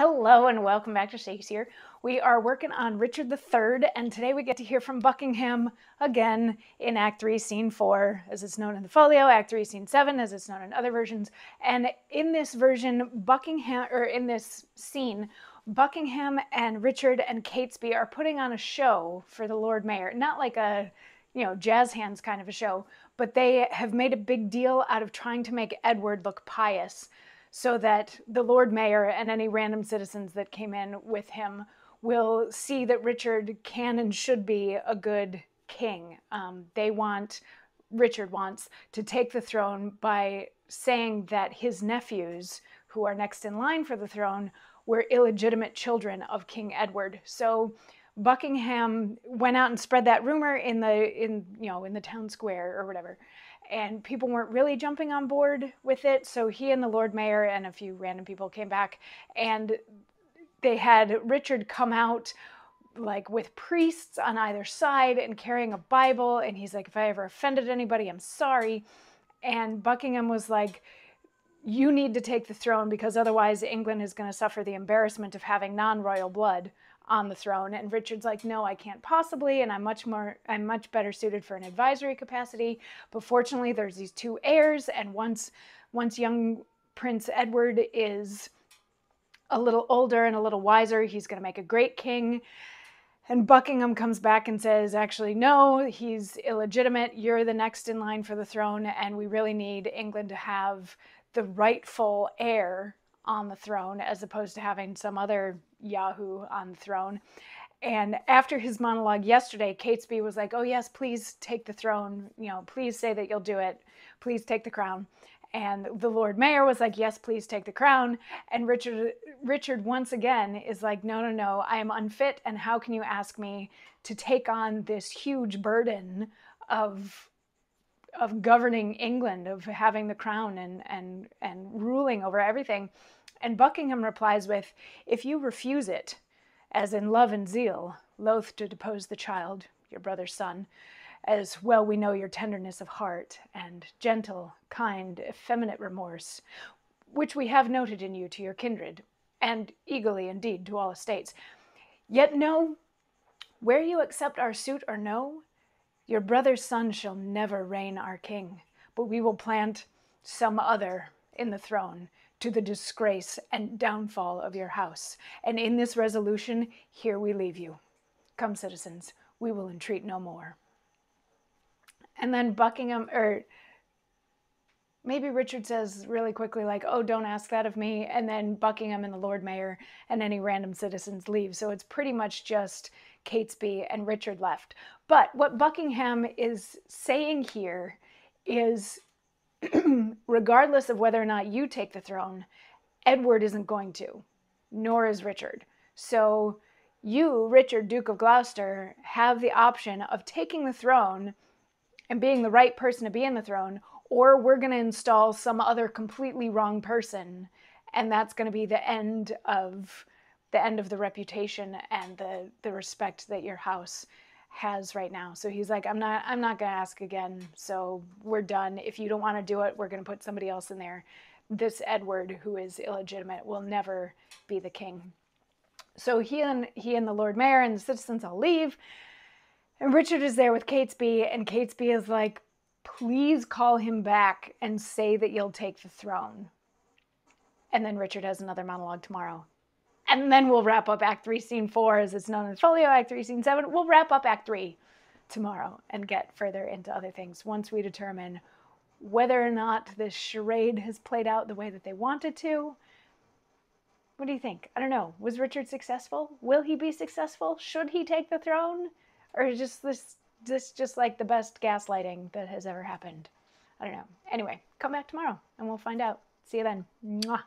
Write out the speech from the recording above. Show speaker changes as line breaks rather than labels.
Hello and welcome back to Shakesyear. We are working on Richard III, and today we get to hear from Buckingham again in Act 3, Scene 4, as it's known in the folio, Act 3, Scene 7, as it's known in other versions. And in this version, in this scene, Buckingham and Richard and Catesby are putting on a show for the Lord Mayor. Not like a, jazz hands kind of a show, but they have made a big deal out of trying to make Edward look pious, so that the Lord Mayor and any random citizens that came in with him will see that Richard can and should be a good king. Richard wants to take the throne by saying that his nephews, who are next in line for the throne, were illegitimate children of King Edward. So Buckingham went out and spread that rumor in the town square or whatever. And people weren't really jumping on board with it. So he and the Lord Mayor and a few random people came back, and they had Richard come out like with priests on either side and carrying a Bible. And he's like, if I ever offended anybody, I'm sorry. And Buckingham was like, you need to take the throne because otherwise England is going to suffer the embarrassment of having non-royal blood on the throne. And Richard's like, no, I can't possibly, and I'm much better suited for an advisory capacity. But fortunately, there's these two heirs, and once young Prince Edward is a little older and a little wiser, he's going to make a great king. And Buckingham comes back and says, actually, no, he's illegitimate. You're the next in line for the throne, and we really need England to have the rightful heir on the throne as opposed to having some other yahoo on the throne. And after his monologue yesterday, Catesby was like, oh yes, please take the throne. Please say that you'll do it. Please take the crown. And the Lord Mayor was like, yes, please take the crown. And Richard once again is like, no, I am unfit. And how can you ask me to take on this huge burden of governing England, of having the crown and ruling over everything? And Buckingham replies with, if you refuse it, as in love and zeal, loath to depose the child, your brother's son, as well we know your tenderness of heart and gentle, kind, effeminate remorse, which we have noted in you to your kindred, and eagerly indeed to all estates. Yet know, where you accept our suit or no, your brother's son shall never reign our king, but we will plant some other in the throne, to the disgrace and downfall of your house. And in this resolution, here we leave you. Come, citizens, we will entreat no more. And then Buckingham, or maybe Richard says really quickly, like, oh, don't ask that of me. And then Buckingham and the Lord Mayor and any random citizens leave. So it's pretty much just Catesby and Richard left. But what Buckingham is saying here is, regardless of whether or not you take the throne, Edward isn't going to, nor is Richard. So you, Richard, Duke of Gloucester, have the option of taking the throne and being the right person to be in the throne, or we're going to install some other completely wrong person, and that's going to be the end of the reputation and the respect that your house has right now. So he's like, I'm not going to ask again. So we're done. If you don't want to do it, we're going to put somebody else in there. This Edward, who is illegitimate, will never be the king. So he and the Lord Mayor and the citizens all leave. And Richard is there with Catesby, and Catesby is like, please call him back and say that you'll take the throne. And then Richard has another monologue tomorrow. And then we'll wrap up Act 3, Scene 4, as it's known in the folio, Act 3, Scene 7. We'll wrap up Act 3 tomorrow and get further into other things once we determine whether or not this charade has played out the way that they wanted to. What do you think? I don't know. Was Richard successful? Will he be successful? Should he take the throne? Or is this just like the best gaslighting that has ever happened? I don't know. Anyway, come back tomorrow and we'll find out. See you then. Mwah.